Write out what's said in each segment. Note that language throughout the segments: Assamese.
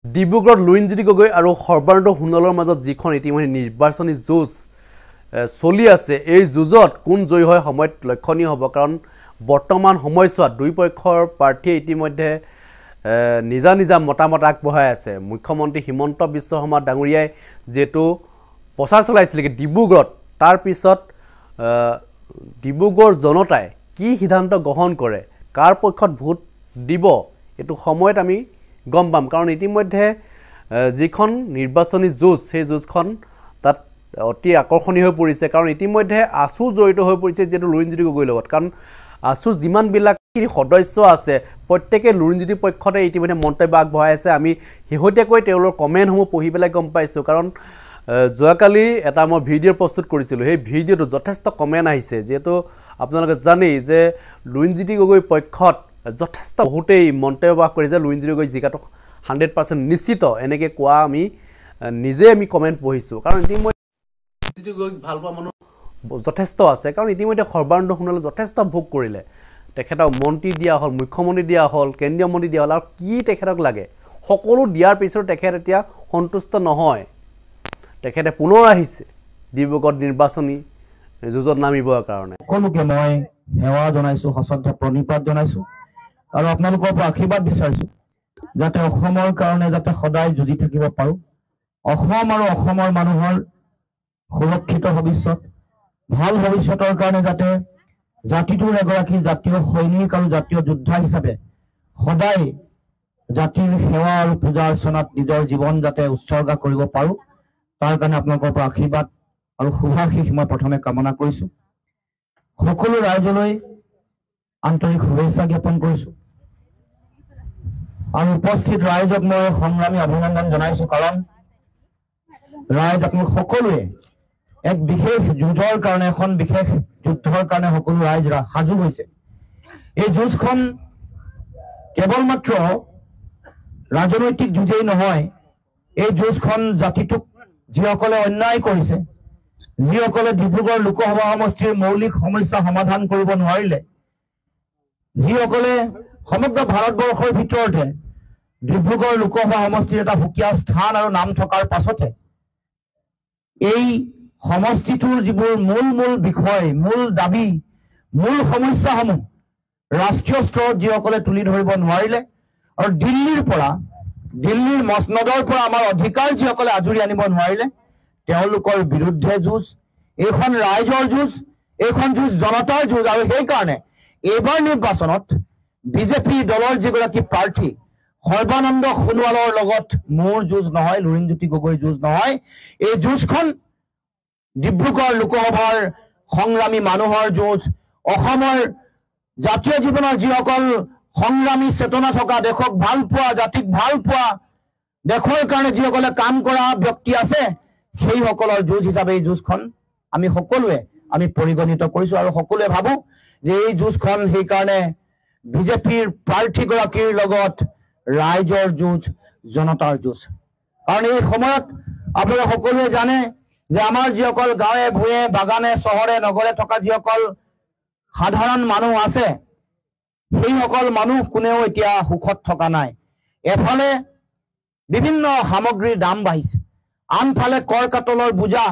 ডিব্ৰুগড়ত লুৰিণজ্যোতি গগৈ আৰু সৰ্বানন্দ সোণোৱালৰ মাজত যিখন ইতিমধ্যে নিৰ্বাচনী যুঁজ চলি আছে এই যুঁজত কোন জয়ী হয় সময়ত লক্ষণীয় হ'ব কাৰণ বৰ্তমান সময়ছোৱাত দুই পক্ষৰ প্ৰাৰ্থীয়ে ইতিমধ্যে নিজা নিজা মতামত আগবঢ়াই আছে মুখ্যমন্ত্ৰী হিমন্ত বিশ্ব শৰ্মা ডাঙৰীয়াই যেটো প্ৰচাৰ চলাইছিল ডিব্ৰুগড়ত তাৰ পিছত ডিব্ৰুগড় জনতাই কি সিদ্ধান্ত গ্ৰহণ কৰে কাৰ পক্ষত ভোট দিব এটো সময়ত আমি গম পাম কাৰণ ইতিমধ্যে যিখন নিৰ্বাচনী যুঁজ সেই যুঁজখন তাত অতি আকৰ্ষণীয় হৈ পৰিছে কাৰণ ইতিমধ্যে আসু জড়িত হৈ পৰিছে যেটো লুৰিণজ্যোতি গগৈৰ লগত কাৰণ আসু যিমান বিলাক সদস্য আছে প্ৰত্যেককে লুৰিণজ্যোতি পক্ষতে ইতিমধ্যে মন্তব্য আগবঢ়াই আছে আমি হিহতীয়াকৈ তেওঁলোকৰ কমেন্টসমূহ পঢ়ি পেলাই গম পাইছো কাৰণ যোৱাকালি এটা মই ভিডিঅ' প্ৰস্তুত কৰিছিলো সেই ভিডিঅ'টো যথেষ্ট কমেন্ট আহিছে যেটো আপোনালোকে জানেই যে লুৰিণজ্যোতি গগৈ পক্ষত যথেষ্ট বহুতেই মন্তব্য কৰিছে লুৰিণজ্যোতি গগৈ জিকাটো 100% নিশ্চিত এনেকে কোৱা আমি নিজে আমি কমেন্ট পঢ়িছো কাৰণ ইতিমধ্যে লুৰিণজ্যোতি গগৈক ভাল পোৱা মানুহ যথেষ্ট আছে কাৰণ ইতিমধ্যে সৰ্বানন্দ সোণোৱালে যথেষ্ট ভোগ কৰিলে তেখেতক মন্ত্ৰী দিয়া হল মুখ্যমন্ত্ৰী দিয়া হল কেন্দ্ৰীয় মন্ত্ৰী দিয়া হল আৰু কি তেখেতক লাগে সকলো দিয়াৰ পিছত তেখেত এতিয়া সন্তুষ্ট নহয় তেখেতে পুনৰ আহিছে ডিব্ৰুগড় নিৰ্বাচনী যুঁজত নামিবৰ কাৰণে সকলোকে মই সেৱা জনাইছো সশ্ৰদ্ধ প্ৰণিপাত জনাইছো আৰু আপোনালোকৰ পৰা আশীৰ্বাদ বিচাৰিছো যাতে অসমৰ কাৰণে যাতে সদায় যুঁজি থাকিব পাৰো অসম আৰু অসমৰ মানুহৰ সুৰক্ষিত ভৱিষ্যত ভাল ভৱিষ্যতৰ কাৰণে যাতে জাতিটোৰ এগৰাকী জাতীয় সৈনিক আৰু জাতীয় যোদ্ধা হিচাপে সদায় জাতিৰ সেৱা আৰু পূজা অৰ্চনাত নিজৰ জীৱন যাতে উৎসৰ্গা কৰিব পাৰো তাৰ কাৰণে আপোনালোকৰ পৰা আশীৰ্বাদ আৰু শুভাশীষ মই প্ৰথমে কামনা কৰিছো সকলো ৰাইজলৈ আন্তৰিক শুভেচ্ছা জ্ঞাপন কৰিছো আৰু উপস্থিত ৰাইজক মই সংগ্ৰামী অভিনন্দন জনাইছো কাৰণ ৰাইজ আপোনালোক সকলোৱে এক বিশেষ যুঁজৰ কাৰণে এখন বিশেষ যুদ্ধৰ কাৰণে সকলো ৰাইজ সাজু হৈছে এই যুঁজখন কেৱল মাত্ৰ ৰাজনৈতিক যুঁজেই নহয় এই যুঁজখন জাতিটোক যিসকলে অন্যায় কৰিছে যিসকলে ডিব্ৰুগড় লোকসভা সমষ্টিৰ মৌলিক সমস্যা সমাধান কৰিব নোৱাৰিলে যিসকলে সমগ্ৰ ভাৰতবৰ্ষৰ ভিতৰতে ডিব্ৰুগড় লোকসভা সমষ্টিৰ এটা সুকীয়া স্থান আৰু নাম থকাৰ পাছতে এই সমষ্টিটোৰ যিবোৰ মূল বিষয় মূল দাবী মূল সমস্যাসমূহ ৰাষ্ট্ৰীয় স্তৰত যিসকলে তুলি ধৰিব নোৱাৰিলে আৰু দিল্লীৰ মসনদৰ পৰা আমাৰ অধিকাৰ যিসকলে আজৰি আনিব নোৱাৰিলে তেওঁলোকৰ বিৰুদ্ধে যুঁজ এইখন ৰাইজৰ যুঁজ এইখন যুঁজ জনতাৰ যুঁজ আৰু সেইকাৰণে এইবাৰ নিৰ্বাচনত বিজেপি দলৰ যিগৰাকী প্ৰাৰ্থী সৰ্বানন্দ সোণোৱালৰ লগত মোৰ যুঁজ নহয় লুৰিণজ্যোতি গগৈৰ যুঁজ নহয় এই যুঁজখন ডিব্ৰুগড় লোকসভাৰ সংগ্ৰামী মানুহৰ যুঁজ অসমৰ জাতীয় জীৱনৰ যিসকল সংগ্ৰামী চেতনা থকা দেশক ভাল পোৱা জাতিক ভাল পোৱা দেশৰ কাৰণে যিসকলে কাম কৰা ব্যক্তি আছে সেই সকলৰ যুঁজ হিচাপে এই যুঁজখন আমি সকলোৱে আমি পৰিগণিত কৰিছো আৰু সকলোৱে ভাবো যে এই যুঁজখন সেইকাৰণে বিজেপিৰ প্ৰাৰ্থীগৰাকীৰ লগত ৰাইজৰ যুঁজ জনতাৰ যুঁজ কাৰণ এই সময়ত আপোনালোকে সকলোৱে জানে যে আমাৰ যিসকল গাঁৱে ভূঞে বাগানে চহৰে নগৰে থকা যিসকল সাধাৰণ মানুহ আছে সেইসকল মানুহ কোনেও এতিয়া সুখত থকা নাই এফালে বিভিন্ন সামগ্ৰীৰ দাম বাঢ়িছে আনফালে কৰ কাটলৰ বোজা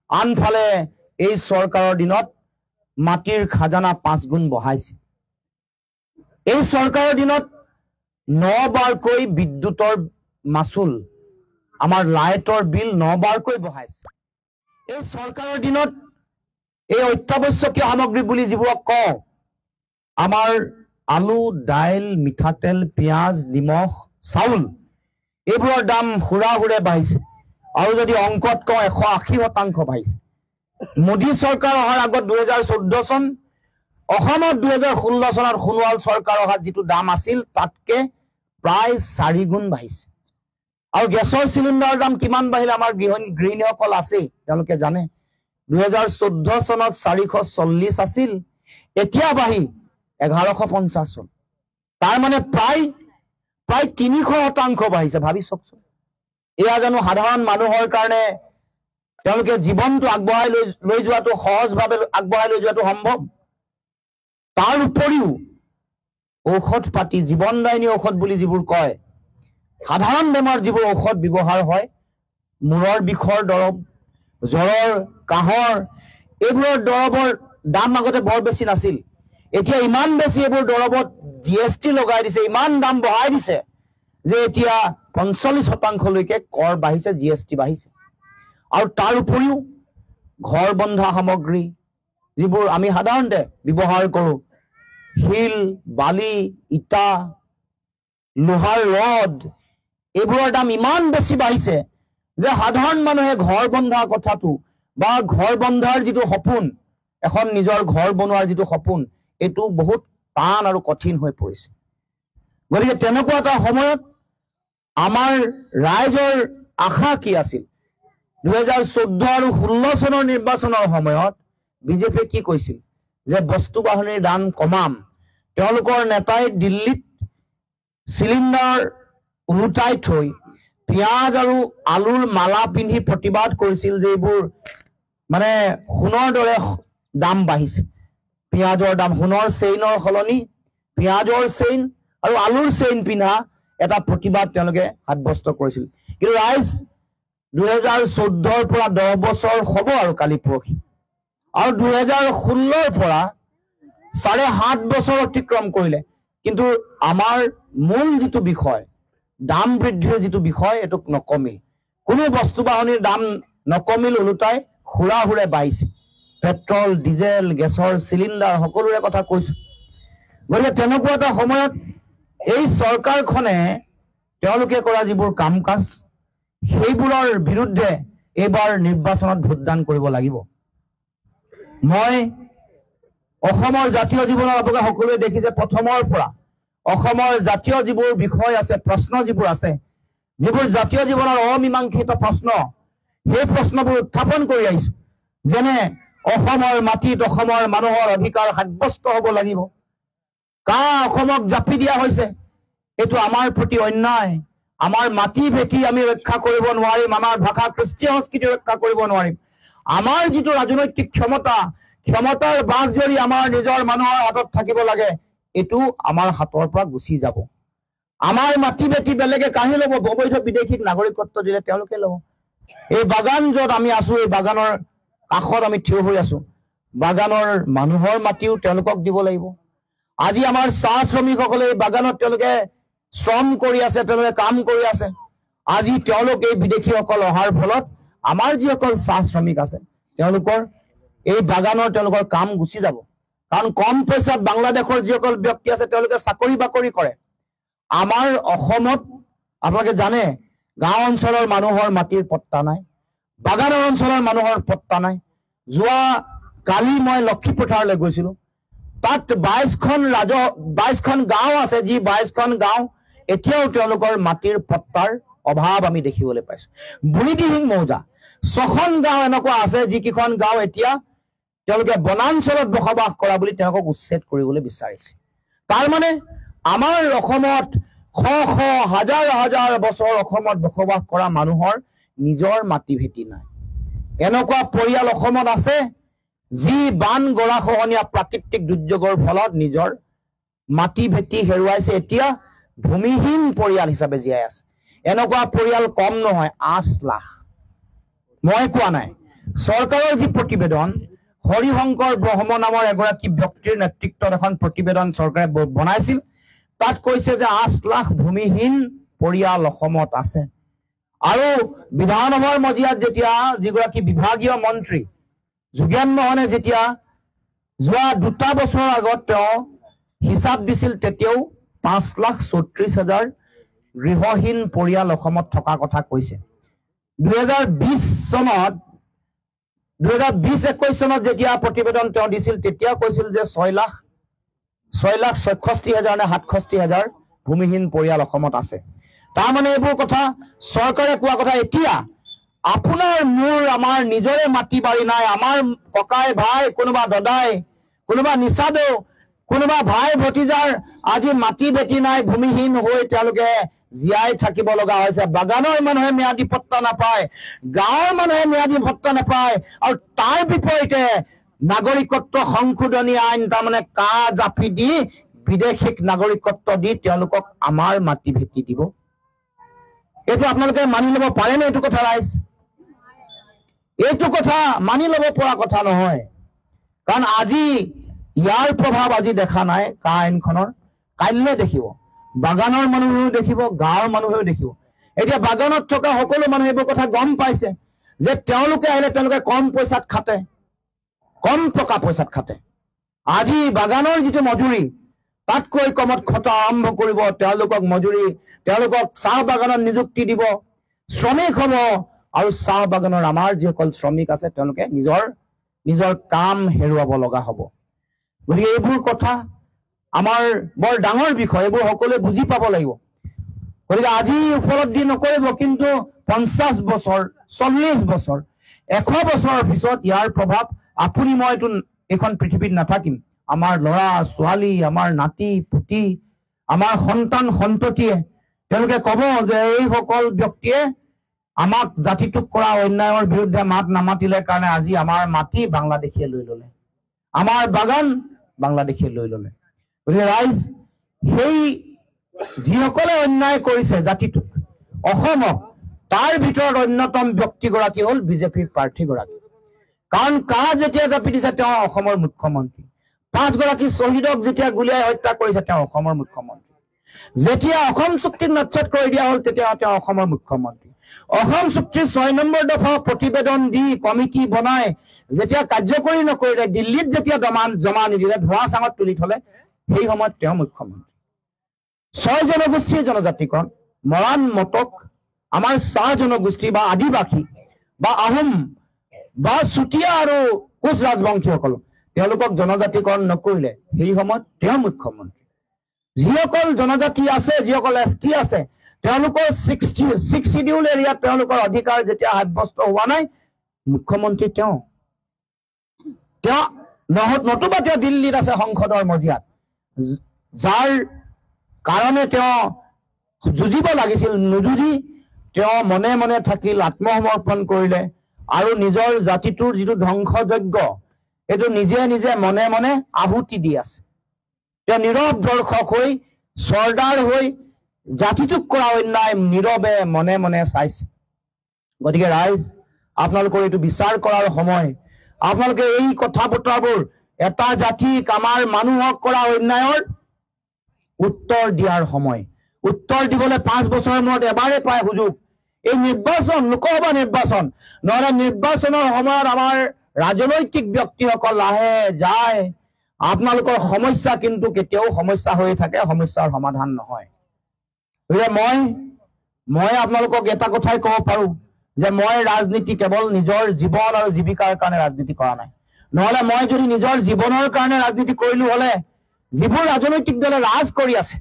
আনফালে এই চৰকাৰৰ দিনত মাটিৰ খাজানা 5 গুণ বঢ়াইছে এই চৰকাৰৰ দিনত 9 বাৰকৈ বিদ্যুতৰ মাচুল আমাৰ লাইটৰ বিল 9 বাৰকৈ বঢ়াইছে এই চৰকাৰৰ দিনত এই অত্যাৱশ্যকীয় সামগ্ৰী বুলি যিবোৰক কওঁ আমাৰ আলু দাইল মিঠাতেল পিঁয়াজ নিমখ চাউল এইবোৰৰ দাম হুৰাহুৰে বাঢ়িছে আৰু যদি অংকত কওঁ 180% বাঢ়িছে মোদী চৰকাৰ অহাৰ আগত 2014 চন অসমত 2016 চনত সোণোৱাল চৰকাৰ অহাত যিটো দাম আছিল তাতকে প্ৰায় 4 গুণ বাঢ়িছে আৰু গেছৰ চিলিণ্ডাৰৰ দাম কিমান বাঢ়িল আমাৰ গৃহিণীসকল আছে তেওঁলোকে জানে 2014 চনত 440 আছিল এতিয়া বাঢ়ি 1150 চন তাৰ মানে প্ৰায় 300% বাঢ়িছে ভাবি চাওকচোন এয়া জানো সাধাৰণ মানুহৰ কাৰণে তেওঁলোকে জীৱনটো আগবঢ়াই লৈ যোৱাটো সহজভাৱে আগবঢ়াই লৈ যোৱাটো সম্ভৱ তাৰ উপৰিও ঔষধ পাতি জীৱনদায়িনী ঔষধ বুলি যিবোৰ কয় সাধাৰণ বেমাৰ যিবোৰ ঔষধ ব্যৱহাৰ হয়, মূৰৰ বিষৰ দৰৱ, জ্বৰৰ, কাহৰ, এইবোৰৰ দৰৱৰ দাম আগতে বৰ বেছি নাছিল। এতিয়া ইমান বেছি এইবোৰ দৰৱত GST লগাই দিছে, ইমান দাম বঢ়াই দিছে যে এতিয়া 45% কৰ বাঢ়িছে, GST বাঢ়িছে। আৰু তাৰ উপৰিও ঘৰ বন্ধা সামগ্ৰী যিবোৰ আমি সাধাৰণতে ব্যৱহাৰ কৰোঁ, শিল, বালি, ইটা, লোহাৰ ৰড, এইবোৰৰ দাম ইমান বেছি বাঢ়িছে যে সাধাৰণ মানুহে ঘৰ বন্ধা কথাটো বা ঘৰ বন্ধাৰ যিটো সপোন, এখন নিজৰ ঘৰ বনোৱাৰ যিটো সপোন, এইটো বহুত টান আৰু কঠিন হৈ পৰিছে। গতিকে তেনেকুৱা এটা সময়ত আমাৰ ৰাইজৰ আশা কি আছিল? 2014 আৰু 16 চনৰ নিৰ্বাচনৰ সময়ত বিজেপিয়ে কি কৈছিল যে বস্তু বাহনীৰ দাম কমাম। তেওঁলোকৰ নেতাই দিল্লীত চিলিণ্ডাৰ ওলোটাই থৈ পিঁয়াজ আৰু আলুৰ মালা পিন্ধি প্ৰতিবাদ কৰিছিল যে এইবোৰ মানে সোণৰ দৰে দাম বাঢ়িছে। পিঁয়াজৰ দাম, সোণৰ চেইনৰ সলনি পিঁয়াজৰ চেইন আৰু আলুৰ চেইন পিন্ধা এটা প্ৰতিবাদ তেওঁলোকে সাব্যস্ত কৰিছিল। কিন্তু ৰাইজ 2014 পৰা 10 বছৰ হ'ব আৰু কালি পৰহি, আৰু 2016 পৰা 7.5 বছৰ অতিক্ৰম কৰিলে, কিন্তু আমাৰ মূল যিটো বিষয়, দাম বৃদ্ধিৰ যিটো বিষয়, এইটো নকমিল। কোনো বস্তু বাহনীৰ দাম নকমিল, ওলোটাই হুৰাহুৰে বাঢ়িছে। পেট্ৰল, ডিজেল, গেছৰ চিলিণ্ডাৰ সকলোৰে কথা কৈছো। গতিকে তেনেকুৱা এটা সময়ত এই চৰকাৰখনে তেওঁলোকে কৰা যিবোৰ কাম কাজ, সেইবোৰৰ বিৰুদ্ধে এইবাৰ নিৰ্বাচনত ভোটদান কৰিব লাগিব। মই অসমৰ জাতীয় জীৱনৰ আপোনালোকে সকলোৱে দেখিছে, প্ৰথমৰ পৰা অসমৰ জাতীয় যিবোৰ বিষয় আছে, প্ৰশ্ন যিবোৰ আছে, যিবোৰ জাতীয় জীৱনৰ অমীমাংসিত প্ৰশ্ন, সেই প্ৰশ্নবোৰ উত্থাপন কৰি আহিছো। যেনে অসমৰ মাটিত অসমৰ মানুহৰ অধিকাৰ সাব্যস্ত হ'ব লাগিব। কা অসমক জাপি দিয়া হৈছে, এইটো আমাৰ প্ৰতি অন্যায়। আমাৰ মাটি ভেটি আমি ৰক্ষা কৰিব নোৱাৰিম, আমাৰ ভাষা কৃষ্টি সংস্কৃতি ৰক্ষা কৰিব নোৱাৰিম। আমাৰ যিটো ৰাজনৈতিক ক্ষমতা, ক্ষমতাৰ বাঘ যদি আমাৰ নিজৰ মানুহৰ হাতত থাকিব লাগে, এইটো আমাৰ হাতৰ পৰা গুচি যাব। আমাৰ মাটি ভেটি বেলেগে কাঢ়ি ল'ব, অবৈধ বিদেশীক নাগৰিকত্ব দিলে তেওঁলোকে ল'ব। এই বাগান য'ত আমি আছো, এই বাগানৰ কাষত আমি থিয় হৈ আছো, বাগানৰ মানুহৰ মাটিও তেওঁলোকক দিব লাগিব। আজি আমাৰ চাহ শ্ৰমিকসকলে এই বাগানত তেওঁলোকে শ্ৰম কৰি আছে, তেওঁলোকে কাম কৰি আছে। আজি তেওঁলোক এই বিদেশীসকল অহাৰ ফলত আমাৰ যিসকল চাহ শ্ৰমিক আছে, তেওঁলোকৰ এই বাগানৰ তেওঁলোকৰ কাম গুচি যাব। কাৰণ কম পইচাত বাংলাদেশৰ যিসকল ব্যক্তি আছে, তেওঁলোকে চাকৰি বাকৰি কৰে। আমাৰ অসমত আপোনালোকে জানে, গাঁও অঞ্চলৰ মানুহৰ মাটিৰ পট্টা নাই, বাগানৰ অঞ্চলৰ মানুহৰ পট্টা নাই। যোৱা কালি মই লক্ষীপথাৰলৈ গৈছিলো, তাত 22খন গাঁও আছে, যি 22খন গাঁও এতিয়াও তেওঁলোকৰ মাটিৰ পট্টাৰ অভাৱ আমি দেখিবলৈ পাইছো। বুঢ়ীদিহিং মৌজা 6খন গাঁও এনেকুৱা আছে, যিকেইখন গাঁও এতিয়া তেওঁলোকে বনাঞ্চলত বসবাস কৰা বুলি তেওঁলোকক উচ্ছেদ কৰিবলৈ বিচাৰিছে। তাৰ মানে আমাৰ অসমত শ শ হাজাৰ হাজাৰ বছৰ অসমত বসবাস কৰা মানুহৰ নিজৰ মাটি ভেটি নাই। এনেকুৱা পৰিয়াল অসমত আছে, যি বান গৰাখহনীয়া প্ৰাকৃতিক দুৰ্যোগৰ ফলত নিজৰ মাটি ভেটি হেৰুৱাইছে, এতিয়া ভূমিহীন পৰিয়াল হিচাপে জীয়াই আছে। এনেকুৱা পৰিয়াল কম নহয়, 8 লাখ। মই কোৱা নাই, চৰকাৰৰ যি প্ৰতিবেদন, হৰিশংকৰ ব্ৰহ্ম নামৰ এগৰাকী ব্যক্তিৰ নেতৃত্বত এখন প্ৰতিবেদন চৰকাৰে বনাইছিল, তাত কৈছে যে 8 লাখ ভূমিহীন পৰিয়াল অসমত আছে। আৰু বিধানসভাৰ মজিয়াত যেতিয়া যিগৰাকী বিভাগীয় মন্ত্ৰী যোগেন মোহনে যেতিয়া যোৱা 2 বছৰৰ আগত তেওঁ হিচাপ দিছিল, তেতিয়াও 5,34,000 গৃহহীন পৰিয়াল অসমত থকা কথা কৈছে। 2020-21 চনত যেতিয়া প্ৰতিবেদন তেওঁ দিছিল, তেতিয়া কৈছিল যে 6,66,000 নে 67,000 ভূমিহীন পৰিয়াল অসমত আছে। তাৰমানে এইবোৰ কথা চৰকাৰে কোৱা কথা। এতিয়া আপোনাৰ মোৰ আমাৰ নিজৰে মাটি বাৰী নাই, আমাৰ ককাই ভাই, কোনোবা দদাই, কোনোবা নিচাদো, কোনোবা ভাই ভতিজাৰ আজি মাটি বেটি নাই, ভূমিহীন হৈ তেওঁলোকে জীয়াই থাকিব লগা হৈছে। বাগানৰ মানুহে ম্যাদী পট্টা নাপায়, গাঁৱৰ মানুহে ম্যাদী পট্টা নাপায়, আৰু তাৰ বিপৰীতে নাগৰিকত্ব সংশোধনী আইন তাৰমানে কা জাপি দি বিদেশীক নাগৰিকত্ব দি তেওঁলোকক আমাৰ মাটি ভেটি দিব। এইটো আপোনালোকে মানি ল'ব পাৰেনে? এইটো কথা ৰাইজ, এইটো কথা মানি ল'ব পৰা কথা নহয়। কাৰণ আজি ইয়াৰ প্ৰভাৱ আজি দেখা নাই কা আইনখনৰ, কাইলৈ দেখিব, বাগানৰ মানুহেও দেখিব, গাঁৱৰ মানুহেও দেখিব। এতিয়া বাগানত থকা সকলো মানুহে এইবোৰ কথা গম পাইছে যে তেওঁলোকে আহিলে তেওঁলোকে কম পইচাত খাটে, কম টকা পইচাত খাটে। আজি বাগানৰ যিটো মজুৰি তাতকৈ কমত খটা আৰম্ভ কৰিব, তেওঁলোকক মজুৰি, তেওঁলোকক চাহ বাগানত নিযুক্তি দিব, শ্ৰমিক হ'ব। আৰু চাহ বাগানৰ আমাৰ যিসকল শ্ৰমিক আছে তেওঁলোকে নিজৰ কাম হেৰুৱাব লগা হ'ব। গতিকে এইবোৰ কথা আমাৰ বৰ ডাঙৰ বিষয়, এইবোৰ সকলোৱে বুজি পাব লাগিব। গতিকে আজি উপলব্ধি নকৰিব, কিন্তু 50 বছৰ, 40 বছৰ, 100 বছৰৰ পিছত ইয়াৰ প্ৰভাৱ আপুনি মইতো এইখন পৃথিৱীত নাথাকিম, আমাৰ ল'ৰা ছোৱালী, আমাৰ নাতি পুতি, আমাৰ সন্তান সন্ততিয়ে তেওঁলোকে ক'ব যে এইসকল ব্যক্তিয়ে আমাক জাতিটোক কৰা অন্যায়ৰ বিৰুদ্ধে মাত নামাতিলে কাৰণে আজি আমাৰ মাটি বাংলাদেশীয়ে লৈ ল'লে, আমাৰ বাগান বাংলাদেশীয়ে লৈ ল'লে। গতিকে ৰাইজ, সেই যিসকলে অন্যায় কৰিছে জাতিটোক, অসমক, তাৰ ভিতৰত অন্যতম ব্যক্তিগৰাকী হ'ল বিজেপিৰ প্ৰাৰ্থীগৰাকী। কাৰণ কাহ যেতিয়া জাপি দিছে তেওঁ অসমৰ মুখ্যমন্ত্ৰী, 5 গৰাকী শ্বহীদক যেতিয়া গুলীয়াই হত্যা কৰিছে তেওঁ অসমৰ মুখ্যমন্ত্ৰী, যেতিয়া অসম চুক্তিত নচ্ছেদ কৰি দিয়া হ'ল তেতিয়া তেওঁ অসমৰ মুখ্যমন্ত্ৰী, অসম চুক্তিৰ 6 নম্বৰ দফা প্ৰতিবেদন দি কমিটি বনাই যেতিয়া কাৰ্যকৰী নকৰিলে, দিল্লীত যেতিয়া জমা নিদিলে, ধোঁৱা চাঙত তুলি থলে, সেই সময়ত তেওঁ মুখ্যমন্ত্ৰী। 6 জনগোষ্ঠীৰ জনজাতিকৰণ, মৰাণ, মটক, আমাৰ চাহ জনগোষ্ঠী বা আদিবাসী বা আহোম বা চুতীয়া আৰু কোচ ৰাজবংশীসকল, তেওঁলোকক জনজাতিকৰণ নকৰিলে, সেই সময়ত তেওঁ মুখ্যমন্ত্ৰী। যিসকল জনজাতি আছে, যিসকল ST আছে, তেওঁলোকৰ 6 শিডিউল এৰিয়াত তেওঁলোকৰ অধিকাৰ যেতিয়া সাব্যস্ত হোৱা নাই, মুখ্যমন্ত্ৰী তেওঁ নতুবা তেওঁ দিল্লীত আছে সংসদৰ মজিয়াত, যাৰ কাৰণে তেওঁ যুঁজিব লাগিছিল, নুযুঁজি তেওঁ মনে মনে থাকিল, আত্মসমৰ্পণ কৰিলে আৰু নিজৰ জাতিটোৰ যিটো ধ্বংসযজ্ঞ এইটো নিজে নিজে মনে মনে আহুতি দি আছে। তেওঁ নীৰৱ দৰ্শক হৈ, চৰ্দাৰ হৈ জাতিটোক কৰা অন্যায় নীৰৱে মনে মনে চাইছে। গতিকে ৰাইজ, আপোনালোকৰ এইটো বিচাৰ কৰাৰ সময়, আপোনালোকে এই কথা বতৰাবোৰ এটা জাতিক, আমাৰ মানুহক কৰা অন্যায়ৰ উত্তৰ দিয়াৰ সময়। উত্তৰ দিবলৈ 5 বছৰৰ মূৰত এবাৰে পায় সুযোগ, এই নিৰ্বাচন, লোকসভা নিৰ্বাচন। নহলে নিৰ্বাচনৰ সময়ত আমাৰ ৰাজনৈতিক ব্যক্তিসকল আহে যায়, আপোনালোকৰ সমস্যা কিন্তু কেতিয়াও সমস্যা হৈ থাকে, সমস্যাৰ সমাধান নহয়। গতিকে মই আপোনালোকক এটা কথাই ক'ব পাৰো যে মই ৰাজনীতি কেৱল নিজৰ জীৱন আৰু জীৱিকাৰ কাৰণে ৰাজনীতি কৰা নাই। নহলে মই যদি নিজৰ জীৱনৰ কাৰণে ৰাজনীতি কৰিলো হলে, যিবোৰ ৰাজনৈতিক দলে ৰাজ কৰি আছে,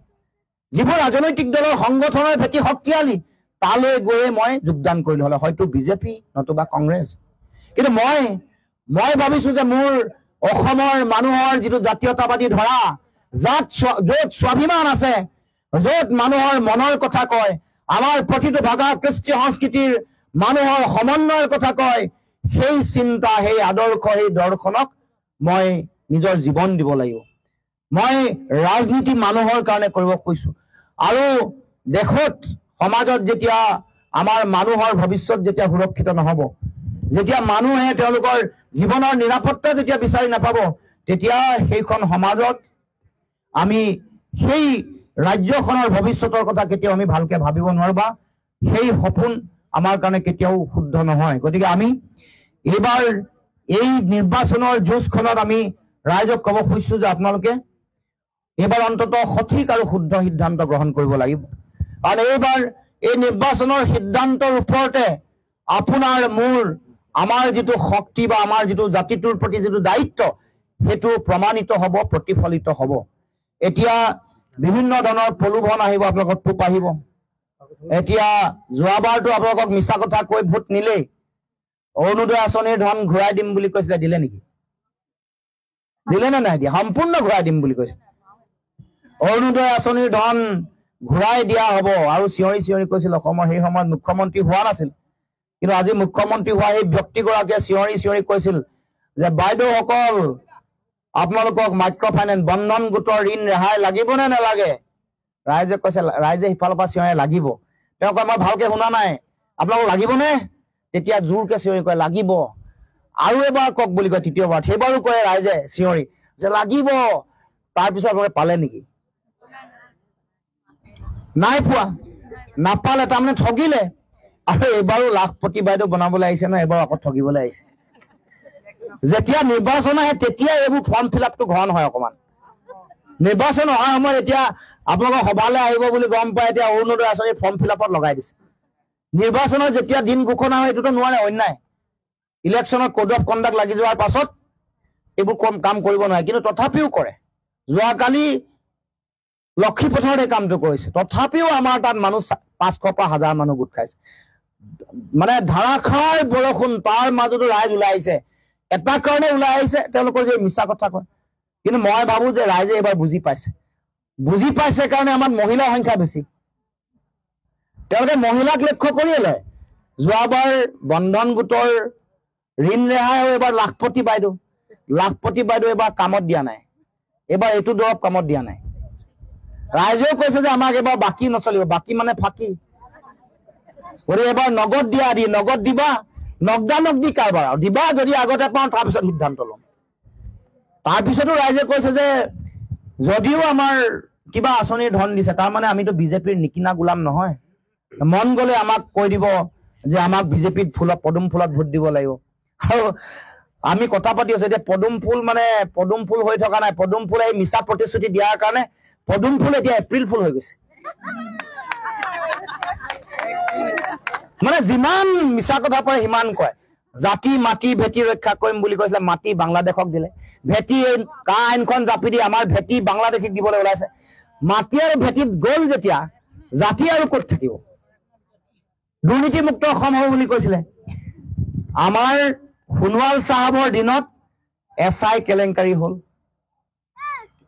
যিবোৰ ৰাজনৈতিক দলৰ সংগঠনৰ ভেটি শক্তিশালী, তালৈ গৈয়ে মই যোগদান কৰিলো হলে, হয়তো বিজেপি নতুবা কংগ্ৰেছ। কিন্তু মই ভাবিছো যে মোৰ অসমৰ মানুহৰ যিটো জাতীয়তাবাদী ধৰা, য'ত স্বাভিমান আছে, য'ত মানুহৰ মনৰ কথা কয়, আমাৰ প্ৰতিটো ভাষা কৃষ্টি সংস্কৃতিৰ মানুহৰ সমন্বয়ৰ কথা কয়, সেই চিন্তা, সেই আদৰ্শ, সেই দৰ্শনক মই নিজৰ জীৱন দিব লাগিব। মই ৰাজনীতি মানুহৰ কাৰণে কৰিব খুজিছো। আৰু দেশত, সমাজত যেতিয়া আমাৰ মানুহৰ ভৱিষ্যত যেতিয়া সুৰক্ষিত নহব, যেতিয়া মানুহে তেওঁলোকৰ জীৱনৰ নিৰাপত্তা যেতিয়া বিচাৰি নাপাব, তেতিয়া সেইখন সমাজত আমি সেই ৰাজ্যখনৰ ভৱিষ্যতৰ কথা কেতিয়াও আমি ভালকে ভাবিব নোৱাৰো, বা সেই সপোন আমাৰ কাৰণে কেতিয়াও শুদ্ধ নহয়। গতিকে আমি এইবাৰ এই নিৰ্বাচনৰ যুঁজখনত আমি ৰাইজক ক'ব খুজিছো যে আপোনালোকে এইবাৰ অন্তত সঠিক আৰু শুদ্ধ সিদ্ধান্ত গ্ৰহণ কৰিব লাগিব। কাৰণ এইবাৰ এই নিৰ্বাচনৰ সিদ্ধান্তৰ ওপৰতে আপোনাৰ মোৰ, আমাৰ যিটো শক্তি বা আমাৰ যিটো জাতিটোৰ প্ৰতি যিটো দায়িত্ব, সেইটো প্ৰমাণিত হ'ব, প্ৰতিফলিত হ'ব। এতিয়া বিভিন্ন ধৰণৰ প্ৰলোভন আহিব, আপোনালোকৰ টোপ আহিব। এতিয়া যোৱাবাৰতো আপোনালোকক মিছা কথা কৈ ভোট নিলেই, অৰুণোদয় আঁচনিৰ ধন ঘূৰাই দিম বুলি কৈছিলে, দিলে নেকি? দিলে নে নাই দিয়া? সম্পূৰ্ণ ঘূৰাই দিম বুলি কৈছে। অৰুণোদয় আঁচনিৰ ধন ঘূৰাই দিয়া হ'ব। আৰু চিঞৰি চিঞৰি কৈছিল, অসমৰ সেই সময়ত মুখ্যমন্ত্ৰী হোৱা নাছিল, কিন্তু আজি মুখ্যমন্ত্ৰী হোৱা সেই ব্যক্তিগৰাকীয়ে চিঞৰি চিঞৰি কৈছিল যে বাইদেউসকল, আপোনালোকক মাইক্ৰ ফাইনেন্স, বন্ধন গোটৰ ঋণ ৰেহাই লাগিব নে নালাগে? ৰাইজে কৈছে, ৰাইজে সিফালৰ পৰা চিঞৰে লাগিব। তেওঁ কয় মই ভালকে শুনা নাই, আপোনালোক লাগিবনে? তেতিয়া জোৰকে চিঞৰি কয় লাগিব, আৰু এবাৰ কওক বুলি কয় তৃতীয়বাৰ। সেইবাৰো কয় ৰাইজে চিঞৰি যে লাগিব। তাৰপিছত আপোনালোকে পালে নেকি? নাই পোৱা, নাপালে, তাৰমানে ঠগিলে। আৰু এইবাৰো লাখপতি বাইদেউ বনাবলৈ আহিছে নহয়, এবাৰ আকৌ ঠগিবলৈ আহিছে। যেতিয়া নিৰ্বাচন আহে তেতিয়া এইবোৰ ফৰ্ম ফিল আপটো ঘন হয় অকমান। নিৰ্বাচন অহাৰ সময়ত এতিয়া আপোনালোকৰ সভালৈ আহিব বুলি গম পাই এতিয়া অৰুণোদয় আঁচনি ফৰ্ম ফিল আপত লগাই দিছে। নিৰ্বাচনৰ যেতিয়া দিন ঘোষণা হয় এইটোতো নোৱাৰে, অন্যায়। ইলেকশ্যনৰ কোড অফ কণ্ডাক্ট লাগি যোৱাৰ পাছত এইবোৰ কাম কৰিব নোৱাৰে, কিন্তু তথাপিও কৰে। যোৱাকালি লক্ষীপথত এই কামটো কৰিছে, তথাপিও আমাৰ তাত মানুহ 500 পৰা 1000 মানুহ গোট খাইছে। মানে ধাৰাসাৰ বৰষুণ, তাৰ মাজতো ৰাইজ ওলাই আহিছে। এটা কাৰণে ওলাই আহিছে, তেওঁলোকৰ যে মিছা কথা কয়। কিন্তু মই ভাবো যে ৰাইজে এইবাৰ বুজি পাইছে কাৰণে আমাৰ মহিলাৰ সংখ্যা বেছি। তেওঁলোকে মহিলাক লক্ষ্য কৰিয়ে লয়। যোৱাবাৰ বন্ধন গোটৰ ঋণ ৰেহাই হৈ এবাৰ লাখপতি বাইদেউ এবাৰ কামত দিয়া নাই, এবাৰ এইটো দৰৱ কামত দিয়া নাই। ৰাইজেও কৈছে যে আমাক এবাৰ বাকী নচলিব, বাকী মানে ফাঁকি। গতিকে এবাৰ নগদ দিয়া দি, নগদ দিবা, নগদানগদি কাৰবাৰ আৰু দিবা, যদি আগতে পাওঁ তাৰপিছত সিদ্ধান্ত ল'ম। তাৰপিছতো ৰাইজে কৈছে যে যদিও আমাৰ কিবা আঁচনিৰ ধন দিছে, তাৰমানে আমিতো বিজেপিৰ নিকিনা গোলাম নহয়। মন গ'লে আমাক কৈ দিব যে আমাক বিজেপিত পদুম ফুলত ভোট দিব লাগিব। আৰু আমি কথা পাতি আছো এতিয়া পদুম ফুল মানে পদুম ফুল হৈ থকা নাই, পদুম ফুল এই মিছা প্ৰতিশ্ৰুতি দিয়াৰ কাৰণে পদুম ফুল এতিয়া এপ্ৰিল ফুল হৈ গৈছে। মানে যিমান মিছা কথা কয় সিমান কয়। জাতি মাটি ভেটি ৰক্ষা কৰিম বুলি কৈছিলে, মাটি বাংলাদেশক দিলে। ভেটি কা আইনখন জাপি দি আমাৰ ভেটি বাংলাদেশক দিবলৈ ওলাইছে। মাটি আৰু ভেটিত গ'ল যেতিয়া জাতি আৰু ক'ত থাকিব? দুৰ্নীতিমুক্ত অসম হ'ব বুলি কৈছিলে। আমাৰ সোণোৱাল চাহাবৰ দিনত SI কেলেংকাৰী হ'ল,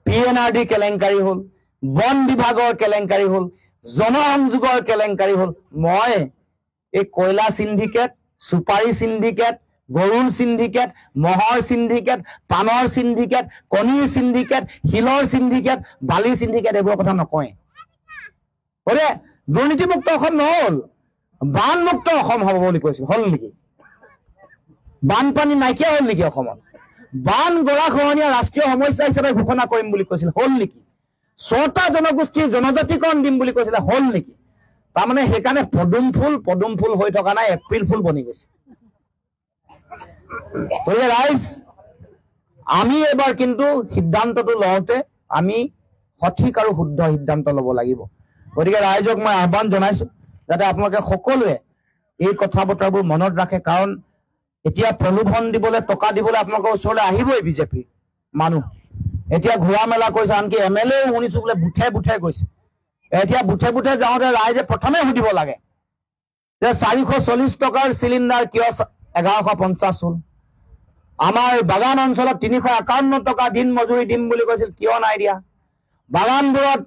PNRD কেলেংকাৰী হ'ল, বন বিভাগৰ কেলেংকাৰী হ'ল, জনসংযোগৰ কেলেংকাৰী হ'ল। মই এই কয়লা সিন্ডিকেট, সুপাৰী সিন্ডিকেট, গৰুৰ সিন্ডিকেট, মহৰ সিন্ডিকেট, পানৰ সিন্ডিকেট, কণীৰ সিন্ডিকেট, শিলৰ সিন্ডিকেট, বালিৰ সিন্ডিকেট এইবোৰৰ কথা নকয়। গতিকে দুৰ্নীতিমুক্ত অসম নহ'ল, বানমুক্ত অসম হ'ব বুলি কৈছিল। হ'ল নেকি? বানপানী নাইকিয়া হ'ল নেকি অসমত? বান গৰাখহনীয়া ৰাষ্ট্ৰীয় সমস্যা হিচাপে ঘোষণা কৰিম বুলি কৈছিল, হ'ল নেকি? 6টা জনগোষ্ঠীৰ জনজাতিকৰণ দিম বুলি কৈছিলে, হ'ল নেকি? তাৰমানে সেইকাৰণে পদুম ফুল হৈ থকা নাই, এপ্ৰিল ফুল বনি গৈছে। গতিকে ৰাইজ, আমি এবাৰ কিন্তু সিদ্ধান্তটো লওঁতে আমি সঠিক আৰু শুদ্ধ সিদ্ধান্ত ল'ব লাগিব। গতিকে ৰাইজক মই আহ্বান জনাইছো যাতে আপোনালোকে সকলোৱে এই কথা বতৰাবোৰ মনত ৰাখে, কাৰণ এতিয়া প্ৰলোভন দিবলৈ, টকা দিবলৈ আপোনালোকৰ ওচৰলৈ আহিবই বিজেপিৰ মানুহ। এতিয়া ঘূৰা মেলা কৰিছে, আনকি MLA শুনিছো বোলে বুথে বুথে গৈছে। এতিয়া বুথে বুথে যাওঁতে ৰাইজে প্ৰথমে সুধিব লাগে যে 440 টকাৰ চিলিণ্ডাৰ কিয় 1150 হ'ল? আমাৰ বাগান অঞ্চলত 351 টকা দিন মজুৰি দিম বুলি কৈছিল, কিয় নাই দিয়া? বাগানবোৰত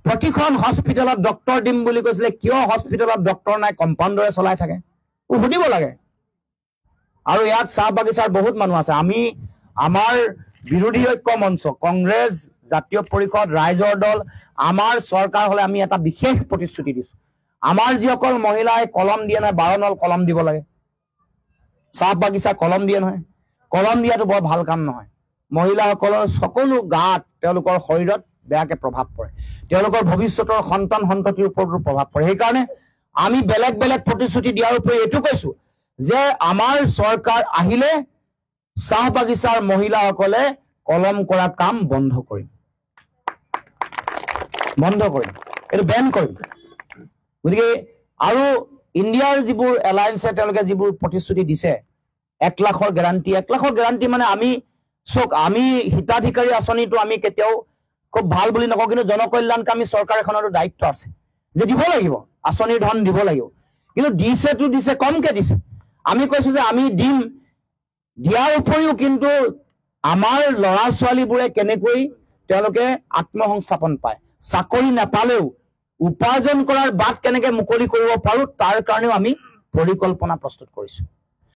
প্ৰতিখন হস্পিটেলত ডক্তৰ দিম বুলি কৈছিলে, কিয় হস্পিটেলত ডক্তৰ নাই, কম্পাউণ্ডৰে চলাই থাকে? সুধিব লাগে। আৰু ইয়াত চাহ বাগিচাৰ বহুত মানুহ আছে। আমি আমাৰ বিৰোধী ঐক্য মঞ্চ, কংগ্ৰেছ, জাতীয় পৰিষদ, ৰাইজৰ দল, আমাৰ চৰকাৰ হলে আমি এটা বিশেষ প্ৰতিশ্ৰুতি দিছো। আমাৰ যিসকল মহিলাই কলম দিয়ে নহয়, 12 নল কলম দিব লাগে। চাহ বাগিচা কলম দিয়ে নহয়, কলম দিয়াটো বৰ ভাল কাম নহয়। মহিলাসকলৰ সকলো গাত, তেওঁলোকৰ শৰীৰত বেয়াকে প্ৰভাৱ পৰে, তেওঁলোকৰ ভৱিষ্যতৰ সন্তান সন্ততিৰ ওপৰতো প্ৰভাৱ পৰে। সেইকাৰণে আমি বেলেগ বেলেগ প্ৰতিশ্ৰুতি দিয়াৰ উপৰি এইটো কৈছো যে আমাৰ চৰকাৰ আহিলে চাহ বাগিচাৰ মহিলাসকলে কলম কৰা কাম বন্ধ কৰিম, এইটো বেন কৰিম। গতিকে আৰু ইণ্ডিয়াৰ যিবোৰ এলায়েন্সে তেওঁলোকে যিবোৰ প্ৰতিশ্ৰুতি দিছে, 1 লাখৰ গেৰাণ্টি, 1 লাখৰ গেৰাণ্টি মানে আমি হিতাধিকাৰী আঁচনিটো আমি কেতিয়াও খুব ভাল বুলি নকওঁ, কিন্তু জনকল্যাণকামী চৰকাৰ এখনৰো দায়িত্ব আছে যে দিব লাগিব, আঁচনিৰ ধন দিব লাগিব। কিন্তু দিছে কমকে দিছে। আমি কৈছো যে আমি দিম, দিয়াৰ উপৰিও কিন্তু আমাৰ ল'ৰা ছোৱালীবোৰে কেনেকৈ তেওঁলোকে আত্মসংস্থাপন পায়, চাকৰি নাপালেও উপাৰ্জন কৰাৰ বাট কেনেকে মুকলি কৰিব পাৰো, তাৰ কাৰণেও আমি পৰিকল্পনা প্ৰস্তুত কৰিছো।